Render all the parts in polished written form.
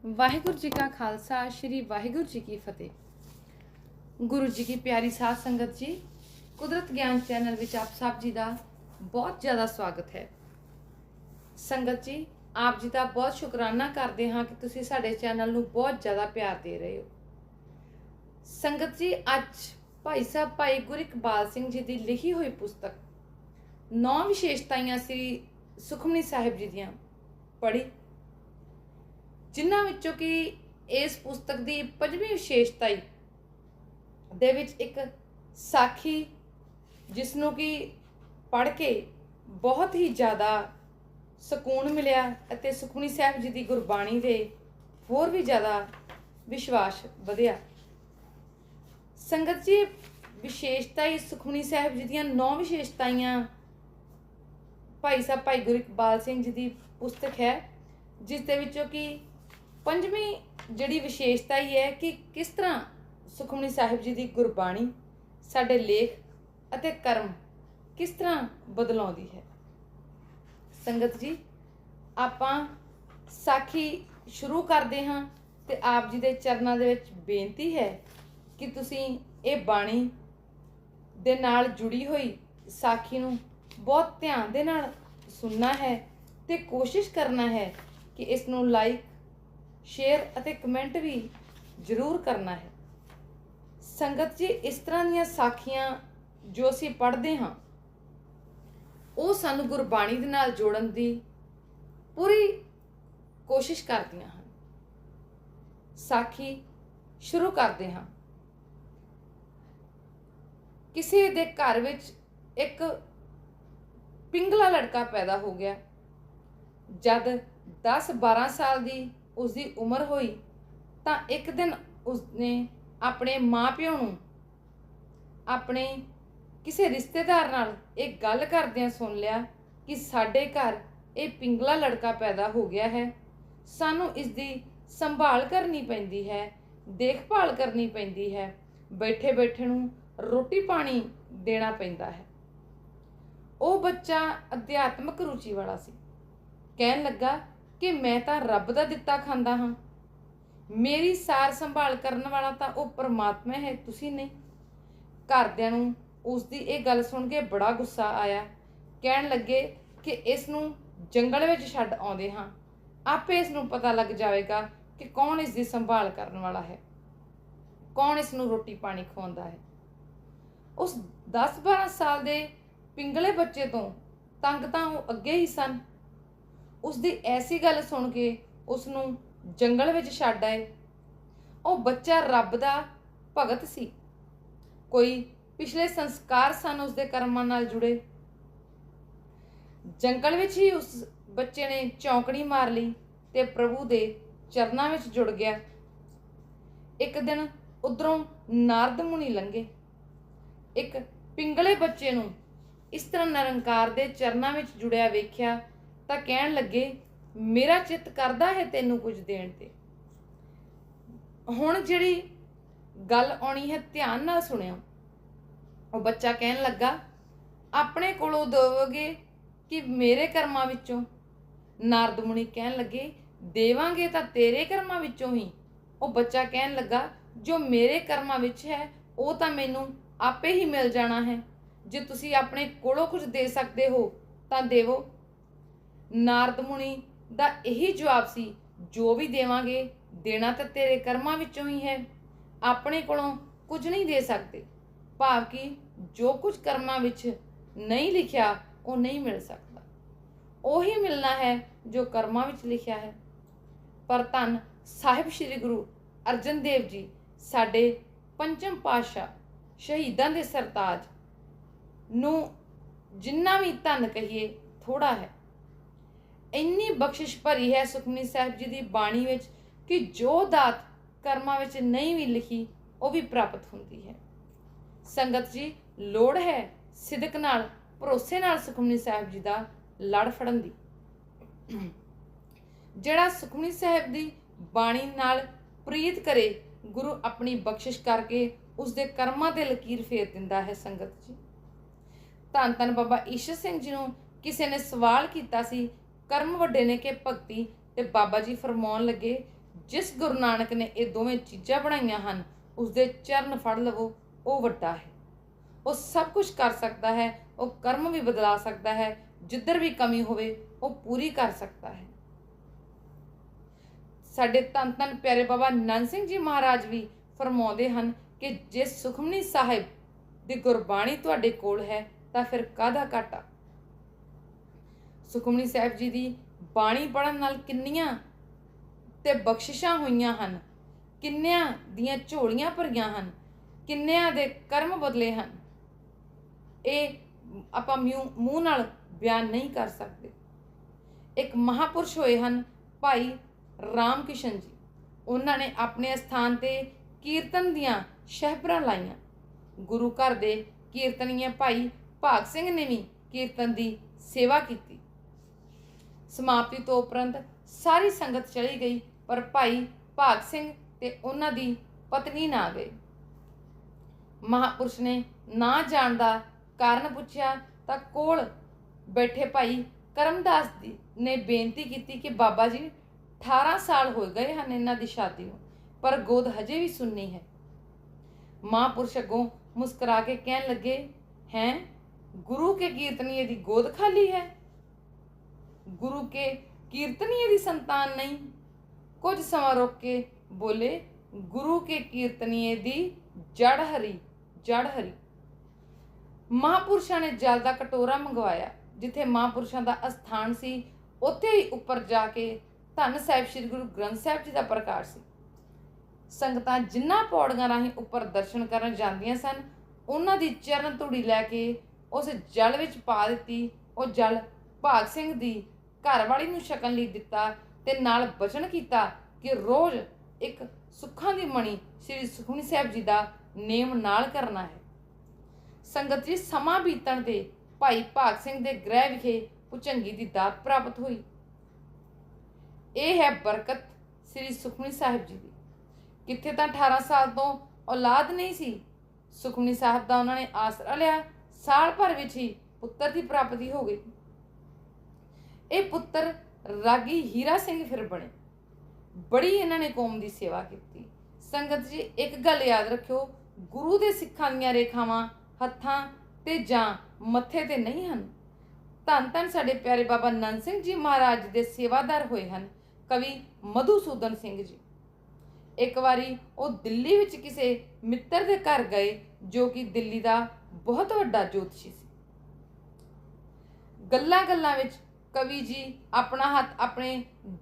वाहिगुरु जी का खालसा श्री वाहिगुरु जी की फतेह। गुरु जी की प्यारी साध संगत जी, कुदरत ज्ञान चैनल विच आप सब जी का बहुत ज़्यादा स्वागत है। संगत जी, आप जी का बहुत शुकराना करते हाँ कि तुसी साडे चैनल नूं बहुत ज़्यादा प्यार दे रहे हो। संगत जी, अज भाई साहब भाई गुरइकबाल सिंह जी की लिखी हुई पुस्तक 9 विशेषताइयां श्री सुखमनी साहिब जी दियां पढ़ी, जिन्हां विचों कि इस पुस्तक की 5वीं विशेषताई दे विच एक साखी जिसनों कि पढ़ के बहुत ही ज़्यादा सकून मिलिया अते सुखमनी साहिब जी की गुरबाणी दे होर भी ज़्यादा विश्वास वधिया। संगत जी, विशेषताई सुखमनी साहिब जी दियां 9 विशेषताइयां भाई साहब भाई गुरइकबाल सिंह जी की पुस्तक है, जिस दे विचों कि 5वीं जिहड़ी विशेषता ही है कि किस तरह सुखमनी साहिब जी की गुरबाणी साडे लेख अते कर्म किस तरह बदलाउंदी है। संगत जी, आपां साखी शुरू करते हाँ ते आप जी के चरणों दे विच बेनती है कि तुसीं ये बाणी दे नाल जुड़ी हुई साखी नूं बहुत ध्यान दे नाल सुनना है ते कोशिश करना है कि इस नूं लाइक शेयर अते कमेंट भी जरूर करना है। संगत जी, इस तरह दीयां साखियां जो असीं पढ़दे हाँ वो सानूं गुरबाणी दे नाल जोड़न दी पूरी कोशिश करदियां हन। साखी शुरू करते हाँ। किसी दे घर विच एक पिंगला लड़का पैदा हो गया। जद 10-12 साल की उसकी उम्र हुई तो एक दिन उसने अपने माँ प्यो नूं अपने किसी रिश्तेदार नाल एक गल करदियां सुन लिया कि साडे घर एक पिंगला लड़का पैदा हो गया है, सानू इसकी संभाल करनी पैंदी है, देखभाल करनी पैंदी है, बैठे बैठे नूं रोटी पानी देना पैंदा है। वो बच्चा अध्यात्मक रुचि वाला सी। कहन लगा कि मैं तो रब दा दिता खांदा हाँ, मेरी सार संभाल करने वाला तो वो परमात्मा है, तुसी नहीं। घरदियां नूं उसदी ये गल सुन के बड़ा गुस्सा आया। कहन लगे कि इसनूं जंगल विच छड्ड आउंदे हाँ, आपे इसनूं पता लग जाएगा कि कौन इसकी संभाल करने वाला है, कौन इसनूं रोटी पानी खवाउंदा है। उस 10-12 साल दे पिंगले बच्चे तो तंग तां वो अगे ही सन। उसकी ऐसी गल सुन के उसनूं जंगल विच छड्ड आए। वो बच्चा रब दा भगत सी, कोई पिछले संस्कार सन उसके कर्मां नाल जुड़े। जंगल विच ही उस बच्चे ने चौंकड़ी मार ली ते प्रभु दे चरनां विच जुड़ गया। एक दिन उधरों नारद मुनि लंघे। एक पिंगले बच्चे नूं इस तरह निरंकार दे चरनां विच जुड़िया वेख्या तां कहण लगे, मेरा चित्त करदा है तैनूं कुछ देण ते। हुण जिहड़ी गल आउणी है ध्यान नाल सुणिओ। वो बच्चा कहण लगा, अपने कोलों देवोगे कि मेरे कर्मां विचों? नारद मुनि कहण लगे, देवांगे तां तेरे कर्मां विचों ही। वो बच्चा कहण लगा, जो मेरे कर्मां विच है वो तां मैनूं आपे ही मिल जाना है, जे तुसी अपने कोलों कुछ दे सकते हो तां देवो। नारद मुनि दा यही जवाब सी, जो भी देवांगे देना तो तेरे कर्मां विचों ही है, अपने कोलों कुछ नहीं दे सकते। भाव कि जो कुछ कर्मां विच नहीं लिखिया वो नहीं मिल सकता, ਉਹੀ मिलना है जो कर्मां विच लिखिया है। पर धन साहिब श्री गुरु अर्जन देव जी साडे पंचम पातशाह शहीदां दे सरताज नूं जिन्ना भी धन कहिए थोड़ा है। इन्नी बख्शिश भरी है सुखमनी साहिब जी की बाणी विच कि जो दात कर्मां विच नहीं भी लिखी वो भी प्राप्त होंदी है। संगत जी, लोड़ है सिदक नाल भरोसे नाल सुखमनी साहिब जी का लड़ फड़न दी। जिहड़ा सुखमनी साहिब की बाणी नाल प्रीत करे, गुरु अपनी बख्शिश करके उसके कर्मां ते लकीर फेर दिंदा है। संगत जी, धन धन बाबा ईशर सिंह जी नूं किसी ने सवाल किया सी, कर्म वड्डे ने कि भगती, ते बाबा जी फरमाउण लगे जिस गुरु नानक ने ये दोवें चीज़ां बनाईयां हन उसके चरण फड़ लवो, वो वड्डा है। वो सब कुछ कर सकता है, वो कर्म भी बदला सकता है, जिधर भी कमी होवे वो पूरी कर सकता है। साडे धन धन प्यारे बाबा नंद सिंह जी महाराज भी फरमाउंदे हन कि जे सुखमनी साहिब दी गुरबाणी तुहाडे कोल है तां फिर काहदा घाटा। सुखमनी साहिब जी दी बाणी पढ़न नाल किन्नियां ते बख्शिशां होईयां हन, किन्नियां दियां झोलियां भरियां हन, किन्नियां दे कर्म बदले हन, ਇਹ ਆਪਾਂ ਮੂੰਹ ਨਾਲ ਬਿਆਨ ਨਹੀਂ ਕਰ ਸਕਦੇ। ਇੱਕ ਮਹਾਪੁਰਸ਼ ਹੋਏ ਹਨ ਭਾਈ ਰਾਮ ਕਿਸ਼ਨ ਜੀ। ਉਹਨਾਂ ਨੇ ਆਪਣੇ ਸਥਾਨ ਤੇ ਕੀਰਤਨ ਦੀਆਂ ਸ਼ਹਿਬਰਾਂ ਲਾਈਆਂ। ਗੁਰੂ ਘਰ ਦੇ ਕੀਰਤਨੀਏ ਭਾਈ ਭਾਗ ਸਿੰਘ ਨੇ ਵੀ ਕੀਰਤਨ ਦੀ ਸੇਵਾ ਕੀਤੀ। ਸਮਾਪਤੀ ਤੋਂ ਉਪਰੰਤ ਸਾਰੀ ਸੰਗਤ ਚਲੀ ਗਈ, ਪਰ ਭਾਈ ਭਾਗ ਸਿੰਘ ਤੇ ਉਹਨਾਂ ਦੀ ਪਤਨੀ ਨਾ ਗਏ। ਮਹਾਪੁਰਸ਼ ਨੇ ਨਾ ਜਾਣ ਦਾ ਕਾਰਨ ਪੁੱਛਿਆ ਤਾਂ ਕੋਲ ਬੈਠੇ ਭਾਈ ਕਰਮਦਾਸ ਜੀ ਨੇ ਬੇਨਤੀ ਕੀਤੀ ਕਿ ਬਾਬਾ ਜੀ 18 ਸਾਲ ਹੋ ਗਏ ਹਨ ਇਹਨਾਂ ਦੀ ਸ਼ਾਦੀ ਨੂੰ, ਪਰ ਗੋਦ ਹਜੇ ਵੀ ਸੁੰਨੀ ਹੈ। ਮਹਾਂਪੁਰਸ਼ ਅੱਗੋਂ ਮੁਸਕਰਾ ਕੇ ਕਹਿਣ ਲੱਗੇ, हैं गुरु के कीर्तनीय दी गोद खाली है, गुरु के कीर्तनीय दी संतान नहीं। कुछ समा रोक के बोले, गुरु के कीर्तनीय दी जड़ हरी, जड़ हरी। महापुरुषां ने जल का कटोरा मंगवाया। जिथे महापुरुषों का अस्थान सी उत्थे ही उपर जाके धन साहिब श्री गुरु ग्रंथ साहिब जी का प्रकाश सी। संगतां जिन्हां पौड़ियां राहीं उपर दर्शन करन जांदियां सन, उन्हां दी चरण धूड़ी लैके उस जल विच पा दित्ती। वो जल भाग सिंह दी घरवाली नूं छकण लई दित्ता ते नाल बचन कीता कि रोज़ एक सुखां दी मणी श्री सुखमनी साहिब जी दा नेम नाल करना है। संगत जी समा बीतण ते भाई भाग सिंह दे गृह विखे भुचंगी दी दात प्राप्त हुई। यह है बरकत श्री सुखमनी साहिब जी दी। कित्थे तां 18 साल तो औलाद नहीं सी, सुखमनी साहिब दा उन्होंने आसरा लिया। साल भर विच ही पुत्र की प्राप्ति हो गई। ये पुत्र रागी हीरा सिंह फिर बने। बड़ी इन्होंने कौम की सेवा की। संगत जी एक गल याद रखियो, गुरु दे सिखां दीयां रेखावां हत्थां ते जां मत्थे ते नहीं हन। धन धन साडे प्यारे बाबा नंद सिंह जी महाराज दे सेवादार होए हन कवि मधुसूदन सिंह जी। एक बारी वो दिल्ली विच किसी मित्र दे घर गए जो कि दिल्ली का बहुत वड्डा ज्योतिषी सी। गल्लां गल्लां विच कवि जी अपना हाथ अपने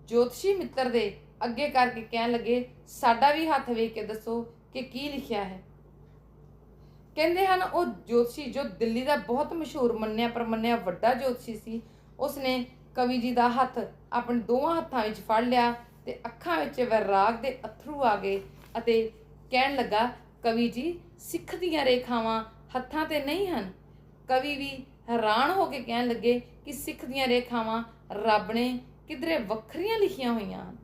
ज्योतिषी मित्र दे अगे करके कहन लगे, साडा भी हाथ वेख के दसो कि की लिखिया है। कहंदे हन वो ज्योतिषी जो दिल्ली का बहुत मशहूर मन्निया परमन्निया वड्डा ज्योतिषी सी, उसने कवि जी का हथ अपने दोवां हत्थां विच फड़ लिया ते अखां विच वैराग दे अथरू आ गए अते कहण लगा, कवि जी सिख दीयां रेखावां हत्थां ते नहीं हन। कवि भी हैरान हो के कहण लगे कि सिख दीयां रेखावां रब ने किधरे वखरियां लिखियां होईयां हन।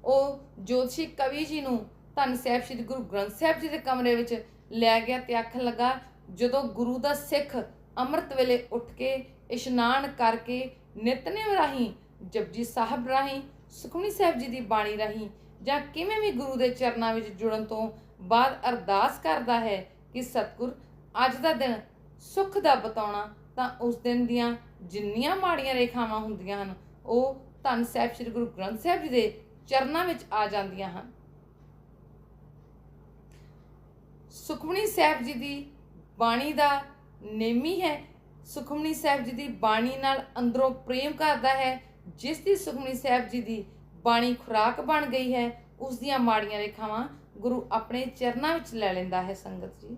वो ज्योतिषी कवि जी नूं धन साहिब श्री गुरु ग्रंथ साहिब जी के कमरे विच लै गया ते आखन लगा, जदों गुरु दा सिख अमृत वेले उठ के इशनान करके नितनेम राही जपजी साहब राही सुखमनी साहिब जी की बाणी राही जां किवें भी गुरु के चरनां विच जुड़न तो बाद अरदास करदा है कि सतगुर अज दा दिन सुख दा बताउणा, तां उस दिन दियां जिन्नियां माड़ियां रेखावां हुंदियां हन वो धन साहिब श्री गुरु ग्रंथ साहिब जी के चरनां विच आ जांदियां हन। सुखमनी साहिब जी की बाणी का नेमी है। सुखमनी साहिब जी की बाणी नाल अंदरों प्रेम करता है। जिस दी सुखमनी साहिब जी की बाणी खुराक बन गई है, उस दियां माड़ियां रेखावां गुरु अपने चरनां विच लै लैंदा है। संगत जी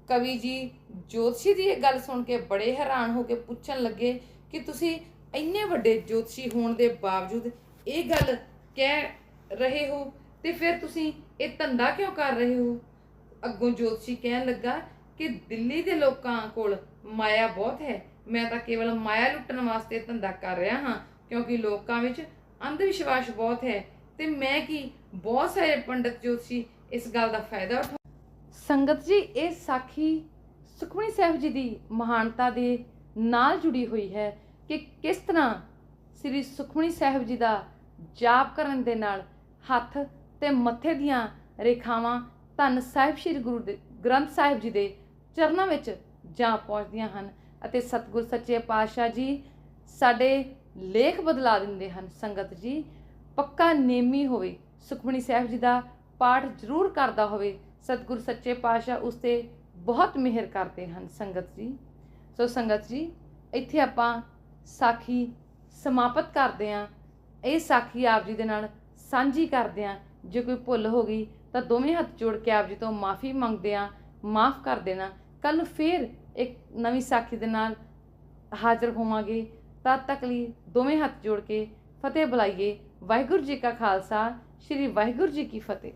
कवि जी ज्योतिषी की यह गल सुन के बड़े हैरान हो के पुछण लगे कि तुसी इन्ने वड्डे ज्योतिषी होण दे बावजूद ये गल कह रहे हो ते फिर तुसी ये धंधा क्यों कर रहे हो। अगों ज्योतिषी कहन लगा कि दिल्ली के लोगों कोल माया बहुत है, मैं तो केवल माया लुटन वास्ते धंधा कर रहा हाँ, क्योंकि लोगों में अंधविश्वास बहुत है ते मैं कि बहुत सारे पंडित ज्योतिषी इस गल का फायदा उठा। संगत जी ये साखी सुखमनी साहिब जी की महानता के नाल जुड़ी हुई है कि किस तरह श्री सुखमनी साहिब जी का ਜਾਪ ਕਰਨ ਦੇ ਨਾਲ ਹੱਥ ਤੇ ਮੱਥੇ ਦੀਆਂ ਰੇਖਾਵਾਂ ਧੰਨ ਸਾਹਿਬ ਸ੍ਰੀ ਗ੍ਰੰਥ ਸਾਹਿਬ ਜੀ ਦੇ ਚਰਨਾਂ ਵਿੱਚ ਜਾ ਪਹੁੰਚਦੀਆਂ ਹਨ ਅਤੇ ਸਤਿਗੁਰ ਸੱਚੇ ਪਾਤਸ਼ਾਹ ਜੀ ਸਾਡੇ ਲੇਖ ਬਦਲਾ ਦਿੰਦੇ ਹਨ। ਸੰਗਤ ਜੀ, ਪੱਕਾ ਨੇਮੀ ਹੋਵੇ, ਸੁਖਮਨੀ ਸਾਹਿਬ ਜੀ ਦਾ ਪਾਠ ਜ਼ਰੂਰ ਕਰਦਾ ਹੋਵੇ, ਸਤਿਗੁਰ ਸੱਚੇ ਪਾਤਸ਼ਾਹ ਉਸ 'ਤੇ ਬਹੁਤ ਮਿਹਰ ਕਰਦੇ ਹਨ। ਸੰਗਤ ਜੀ, ਸੋ ਸੰਗਤ ਜੀ, ਇੱਥੇ ਆਪਾਂ ਸਾਖੀ ਸਮਾਪਤ ਕਰਦੇ ਹਾਂ। ਇਹ ਸਾਖੀ ਆਪ ਜੀ ਦੇ ਨਾਲ ਸਾਂਝੀ ਕਰਦੇ ਹਾਂ। ਜੇ ਕੋਈ ਭੁੱਲ ਹੋ ਗਈ ਤਾਂ ਦੋਵੇਂ ਹੱਥ ਜੋੜ ਕੇ ਆਪ ਜੀ ਤੋਂ ਮਾफ़ੀ ਮੰਗਦੇ ਹਾਂ, ਮਾफ़ ਕਰ ਦੇਣਾ। ਕੱਲ੍ਹ ਨੂੰ ਫਿਰ ਇੱਕ ਨਵੀਂ ਸਾਖੀ ਦੇ ਨਾਲ ਹਾਜ਼ਰ ਹੋਵਾਂਗੇ। ਤਦ ਤੱਕ ਲਈ ਦੋਵੇਂ ਹੱਥ ਜੋੜ ਕੇ ਫਤਿਹ ਬੁਲਾਈਏ। ਵਾਹਿਗੁਰੂ ਜੀ ਕਾ ਖਾਲਸਾ, ਸ਼੍ਰੀ ਵਾਹਿਗੁਰੂ ਜੀ ਕੀ ਫਤਿਹ।